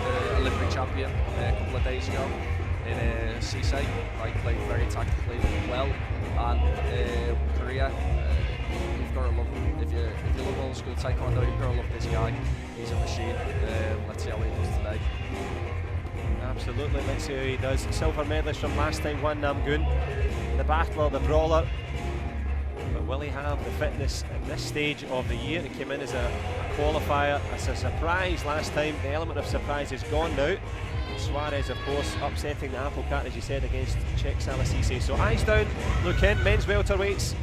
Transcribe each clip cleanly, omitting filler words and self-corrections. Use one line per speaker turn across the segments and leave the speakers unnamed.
the Olympic champion a couple of days ago in Sisei. Like, played very tactically well, and Korea, you've got to love him. If you love old school taekwondo, you've got to love this guy. He's a machine. Let's see how he does today.
Absolutely, let's see how he does. Silver medalist from last time, Hwan Namgoong, the battler, the brawler. But will he have the fitness at this stage of the year? He came in as a qualifier, as a surprise last time. The element of surprise is gone now. Suarez, of course, upsetting the apple cart, as you said, against Czech Salasise. So eyes down, look in, men's welterweights.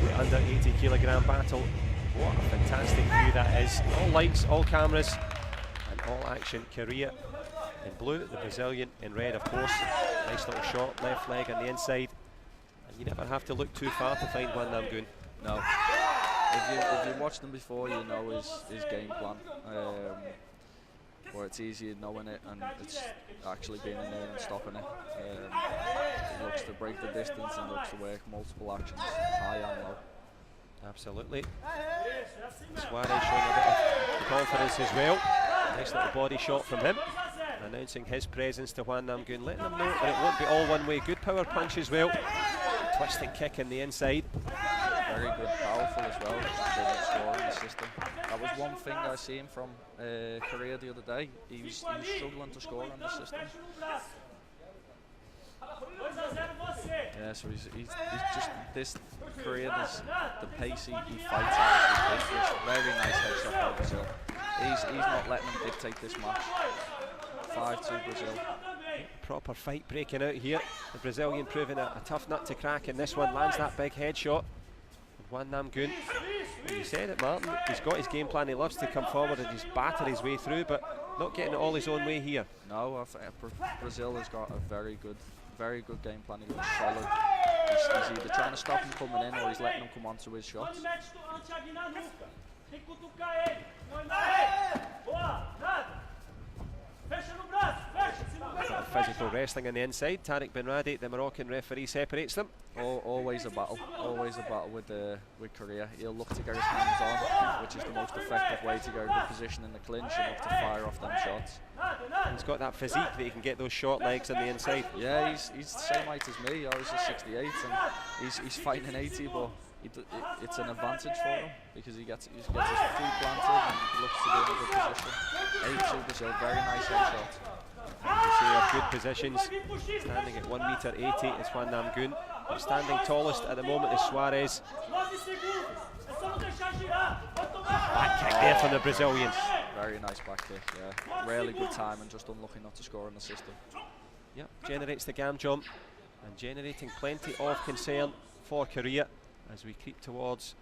The under 80 kilogram battle. What a fantastic view that is. All lights, all cameras, and all action. Korea in blue, the Brazilian in red, of course. Nice little shot, left leg on the inside. And you never have to look too far to find Hwan Namgoong.
No. If you watched him before, you know his game plan. Or it's easier knowing it, and it's actually being in there and stopping it. He looks to break the distance and looks to work multiple actions, high and low.
Absolutely. Suarez showing a bit of confidence as well. Nice little body shot from him, announcing his presence to Hwan Namgoong, letting him know that it won't be all one way. Good power punch as well. Twisting kick in the inside.
Very good, powerful as well. Didn't score in the system. That was one thing I seen from Korea the other day. He was struggling to score on the system. Yeah, so he's just this Korea, the pace he fights at is ridiculous. Very nice headshot by Brazil. He's not letting him dictate this match. 5-2 Brazil.
Proper fight breaking out here. The Brazilian proving a tough nut to crack in this one. Lands that big headshot. Hwan Namgoong, you said it, Martin, he's got his game plan. He loves to come forward and just batter his way through, but not getting it all his own way here.
No, I think Brazil has got a very good game plan. He looks solid. He's either trying to stop him coming in, or he's letting him come onto his shots.
Physical wrestling on the inside. Tariq Benradi, the Moroccan referee, separates them.
Always a battle with Korea. He'll look to get his hands on, which is the most effective way to get a good position in the clinch and look to fire off them shots.
He's got that physique that he can get those short legs on the inside.
Yeah, he's the same height as me. I was a 68 and he's fighting an 80, but it's an advantage for him because he gets his feet planted and looks to be in a good position. 8-2 Brazil, very nice headshot.
You see our good positions, standing at 1m80 is Hwan Namgoong. Standing tallest at the moment is Suarez. Back kick there from the Brazilians.
Very nice back kick, yeah. Really good time and just unlucky not to score in the system.
Yep, generates the gam jump and generating plenty of concern for Korea as we creep towards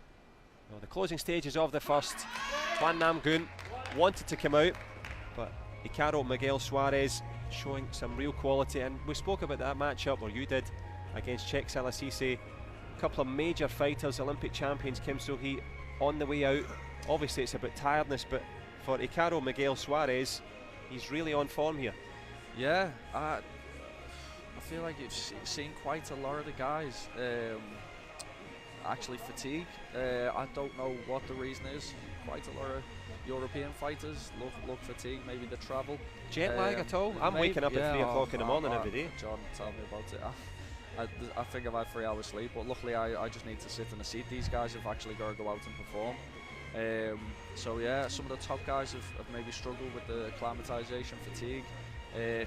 the closing stages of the first. Hwan Namgoong wanted to come out, but Ícaro, Miguel, Suarez showing some real quality, and we spoke about that matchup, or you did, against Czech Salasise. A couple of major fighters, Olympic champions Kim So-hee on the way out. Obviously it's about tiredness, but for Ícaro, Miguel, Suarez, he's really on form here.
Yeah, I feel like you've seen quite a lot of the guys actually fatigue. I don't know what the reason is. Quite a lot of European fighters look fatigued, maybe the travel.
Jet lag at all? I'm waking up at 3 o'clock in the morning every day.
John, tell me about it. I think I've had 3 hours sleep, but luckily I just need to sit in the seat. These guys have actually got to go out and perform. So yeah, some of the top guys have maybe struggled with the acclimatization, fatigue.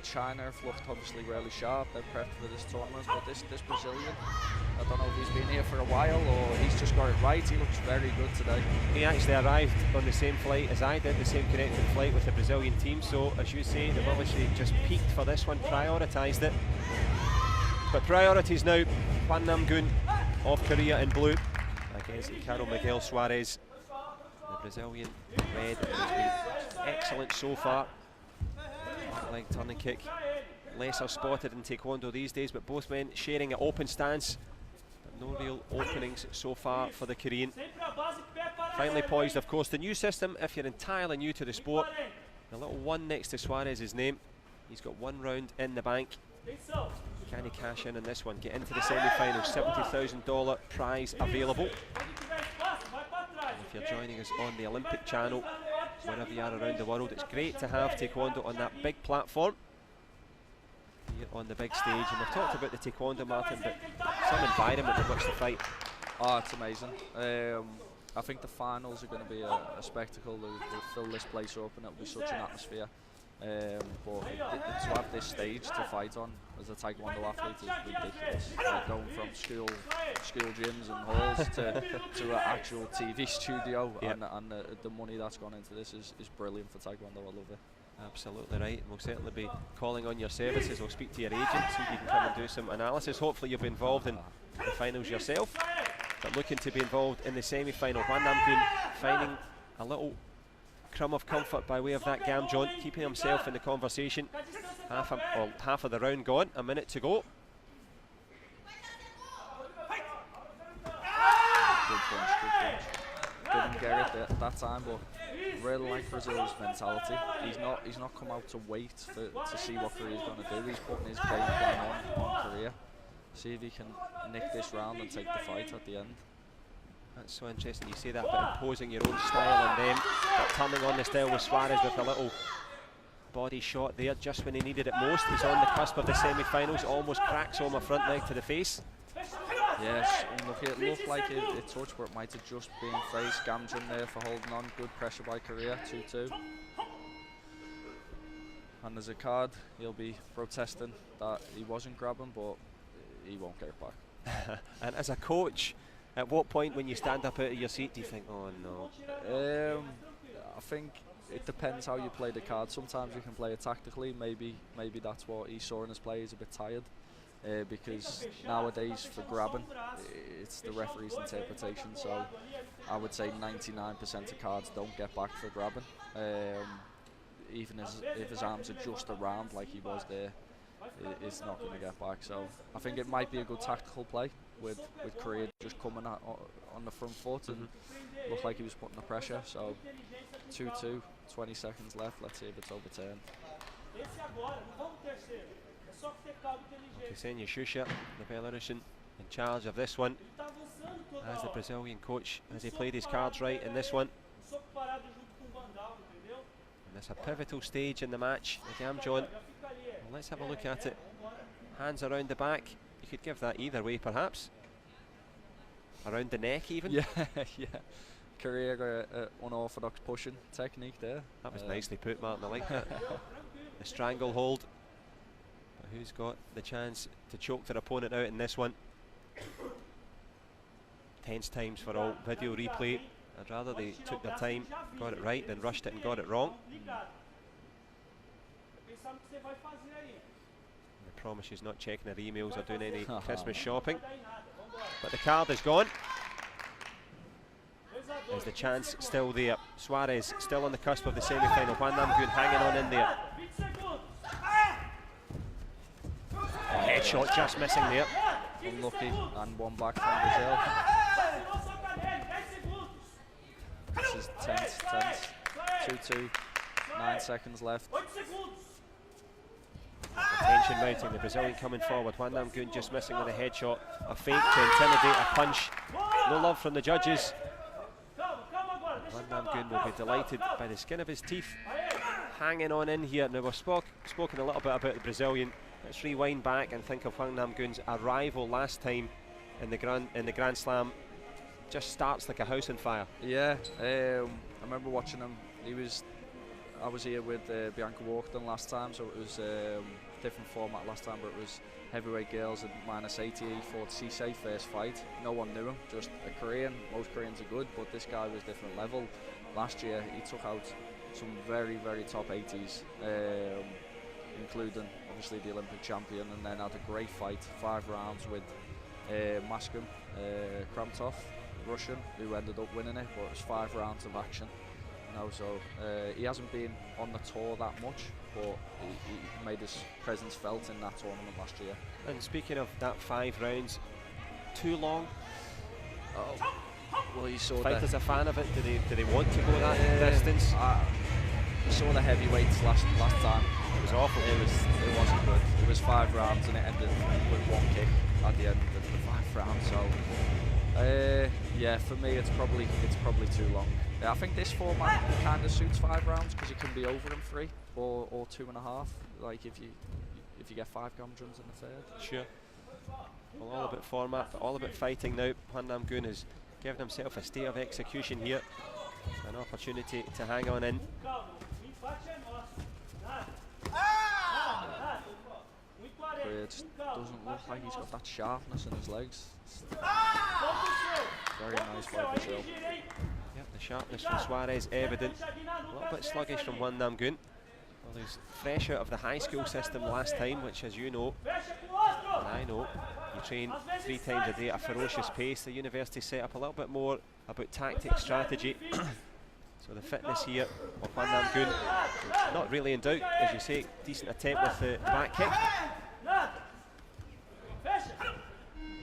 China have looked obviously really sharp. They're prepped for this tournament, but this Brazilian, I don't know if he's been here for a while or he's just got it right. He looks very good today.
He actually arrived on the same flight as I did, the same connecting flight with the Brazilian team. So as you say, they've obviously just peaked for this one, prioritised it. But priorities now. Hwan Namgoong of Korea in blue against Ícaro, Miguel, Suarez. The Brazilian red has been excellent so far. Leg turning kick, lesser spotted in taekwondo these days, but both men sharing an open stance, but no real openings so far for the Korean. Finally poised, of course, the new system, if you're entirely new to the sport, the little 1 next to Suarez's name. He's got 1 round in the bank. Can he cash in on this one, get into the semi-final? $70,000 prize available. And if you're joining us on the Olympic channel, wherever you are around the world. It's great to have taekwondo on that big platform here on the big stage, and we've talked about the taekwondo, Martin, but some environment in which to fight.
Oh, it's amazing. I think the finals are going to be a spectacle. They'll fill this place up and it'll be such an atmosphere. But to have this stage to fight on as a taekwondo athlete is ridiculous. Going from school gyms and halls to an actual TV studio, and the money that's gone into this is brilliant for taekwondo. I love it.
Absolutely right. We'll certainly be calling on your services. We'll speak to your agent, see if you can come and do some analysis. Hopefully you'll be involved in the finals yourself, but looking to be involved in the semi-final. Hwan Namgoong finding a little crumb of comfort by way of that Gamjon, keeping himself in the conversation. Half of the round gone, a minute to go.
Good punch. Didn't get it that time, but really like Brazil's mentality. He's not come out to wait to see what Korea's going to do. He's putting his game plan on Korea. See if he can nick this round and take the fight at the end.
That's so interesting. You say that about imposing your own style on them, but turning on the style with Suarez with a little body shot there just when he needed it most. He's on the cusp of the semi-finals, almost cracks on my front leg to the face.
Yes, unlucky. It looked like it touched, but it might have just been face. Gamjon there for holding on. Good pressure by Korea, 2-2. And there's a card. He'll be protesting that he wasn't grabbing, but he won't get it back.
And as a coach, at what point when you stand up out of your seat do you think, oh no?
I think it depends how you play the card. Sometimes you can play it tactically. Maybe that's what he saw in his play. He's a bit tired. Because nowadays for grabbing, it's the referee's interpretation, so I would say 99% of cards don't get back for grabbing. Even if his arms are just around like he was there, it's not going to get back. So I think it might be a good tactical play with Korea just coming on the front foot and looked like he was putting the pressure. So 2-2, 20 seconds left. Let's see if it's overturned.
Ksenia Shusha, the Belarusian, in charge of this one as the Brazilian coach, as he played his cards right in this one. And it's a pivotal stage in the match, the Gamjon. Well, let's have a look at it. Hands around the back. You could give that either way, perhaps. Around the neck, even.
Yeah, yeah. Korea got unorthodox pushing technique there.
That was nicely put, Martin. I like that. The stranglehold. Who's got the chance to choke their opponent out in this one? Tense times for all. Video replay. I'd rather they took their time, got it right, than rushed it and got it wrong. I promise she's not checking her emails or doing any Christmas shopping. But the card is gone. Is the chance still there? Suarez still on the cusp of the semi-final. Hwan Namgoong hanging on in there. Headshot just missing there.
Unlucky, and one back from Brazil. This is tense. 2-2, 9 seconds left.
The tension mounting, the Brazilian coming forward. Hwan Namgoong just missing with a headshot. A feint to intimidate, a punch. No love from the judges. Hwan Namgoong will be delighted by the skin of his teeth. Hanging on in here. Now we've spoken a little bit about the Brazilian. Let's rewind back and think of Hwan Namgoong's arrival last time in the Grand Slam. Just starts like a house on fire. Yeah,
I remember watching him. I was here with Bianca Walkden last time, so it was different format last time, but it was heavyweight girls at -80. He fought Cisse first fight. No one knew him, just a Korean. Most Koreans are good, but this guy was different level. Last year he took out some very, very top 80s, including obviously the Olympic champion, and then had a great fight, 5 rounds with Maskum Kramtov, Russian, who ended up winning it, but it was 5 rounds of action. So he hasn't been on the tour that much, but he made his presence felt in that tournament last year.
And speaking of that 5 rounds, too long?
Oh, well, you saw
fighters a fan of it. Do they want to go that distance?
You saw the heavyweights last time.
It was awful.
It wasn't good. It was 5 rounds and it ended with 1 kick at the end of the 5 rounds. So Yeah, for me it's probably too long. I think this format kind of suits 5 rounds because it can be over in 3 or 2.5. Like if you get 5 Gamjons in the third.
Sure. Well, all about format, but all about fighting now. Hwan Namgoong has given himself a state of execution here, an opportunity to hang on in.
It just doesn't look like he's got that sharpness in his legs. Very nice by Brazil.
Yep, the sharpness from Suarez evident. A little bit sluggish from Hwan Namgoong. Well, he's fresh out of the high school system last time, which, as you know, and I know, you train 3 times a day at a ferocious pace. The university set up a little bit more about tactic, strategy. So the fitness here of Hwan Namgoong, not really in doubt, as you say. Decent attempt with the back kick.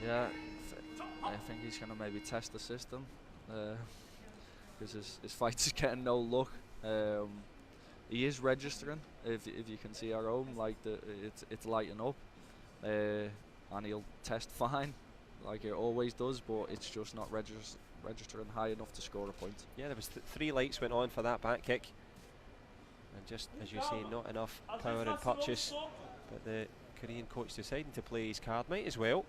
Yeah, I think he's going to maybe test the system because his fight is getting no look. He is registering, if you can see our own, like it's lighting up, and he'll test fine, like it always does, but it's just not registering high enough to score a point.
Yeah, there was 3 lights went on for that back kick, and just as you say, not enough power and purchase, but the Korean coach deciding to play his card, might as well.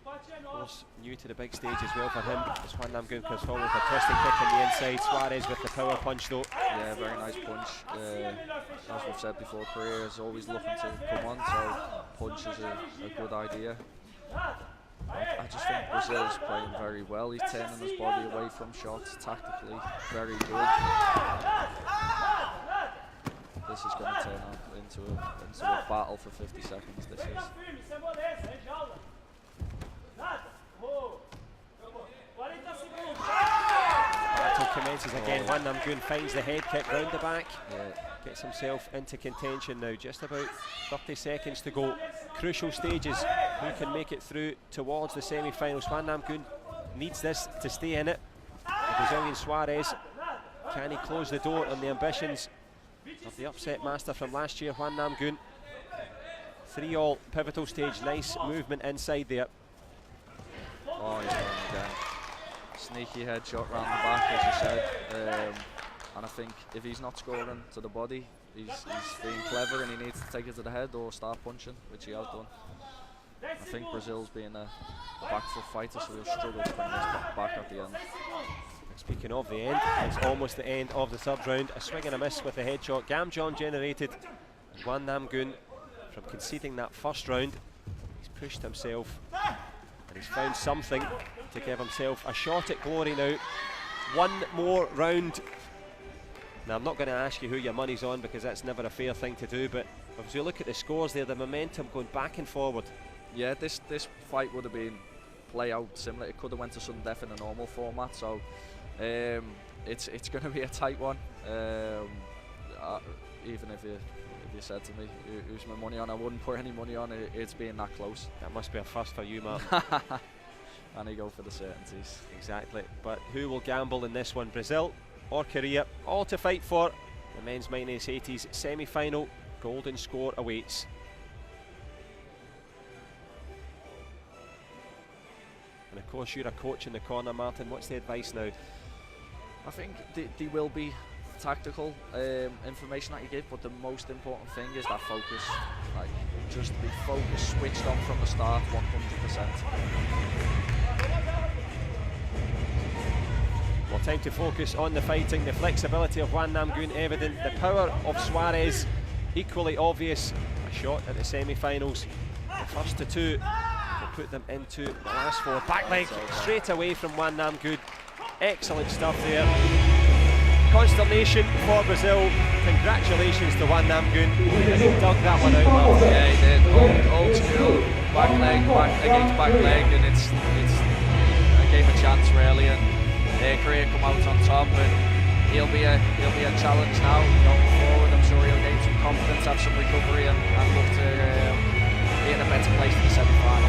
Of course, new to the big stage as well for him, as Hwan Namgoong comes forward with a twisting kick on the inside. Suarez with the power punch though.
Yeah, very nice punch. As we've said before, Korea is always looking to come on, so punch is a good idea. I just think Brazil is playing very well. He's turning his body away from shots, tactically very good. This is going to turn out into a battle for 50 seconds. This is.
Battle commences again. Hwan Namgoong finds the head kick round the back. Gets himself into contention now. Just about 30 seconds to go. Crucial stages. Who can make it through towards the semi-finals? Hwan Namgoong needs this to stay in it. The Brazilian Suarez, can he close the door on the ambitions of the upset master from last year, Hwan Namgoong? 3-all, pivotal stage. Nice movement inside there.
Oh, he's going again. Sneaky headshot round the back, as you said. And I think if he's not scoring to the body, he's being clever and he needs to take it to the head or start punching, which he has done. I think Brazil's being a back foot fighter, so he'll struggle to bring this back at the end.
Speaking of the end, it's almost the end of the 3rd round. A swing and a miss with the headshot. Gamjon generated. And Hwan Namgoong, from conceding that 1st round, he's pushed himself and he's found something to give himself a shot at glory now. 1 more round. Now, I'm not going to ask you who your money's on because that's never a fair thing to do, but as you look at the scores there, the momentum going back and forward.
Yeah, this fight would have been play out similar. It could have went to sudden death in a normal format, so it's going to be a tight one. Even if you said to me who's my money on, I wouldn't put any money on it. It's being that close.
That must be a first for you, Martin.
And I go for the certainties.
Exactly. But who will gamble in this one? Brazil or Korea? All to fight for. The men's minus 80s semi-final. Golden score awaits. And of course, you're a coach in the corner, Martin. What's the advice now?
I think they will be tactical information that you give, but the most important thing is that focus. Like, just be focused, switched on from the start, 100%.
Well, time to focus on the fighting. The flexibility of Hwan Namgoong evident. The power of Suarez equally obvious. A shot at the semi-finals. The first to 2 will put them into the last 4. Back leg straight away from Hwan Namgoong. Excellent stuff there. Consternation for Brazil. Congratulations to Hwan Namgoong. He dug that one out well.
Yeah, he did. Old school back leg, back against back leg, and it's a game of chance really. And Korea come out on top, and he'll be a challenge now going forward. I'm sure he'll gain some confidence, have some recovery, and look to be in a better place for the semi-final.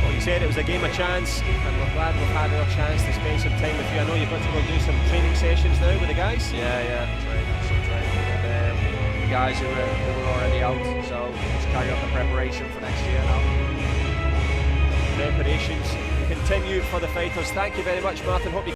Well, you said it was a game of chance, and we're glad we've had our chance to spend some time with you. I know you've got to go and do some training sessions now with the guys.
Yeah, some training. The guys who were already out, so just carry on the preparation for next year now.
Preparations continue for the fighters. Thank you very much, Martin. Hope you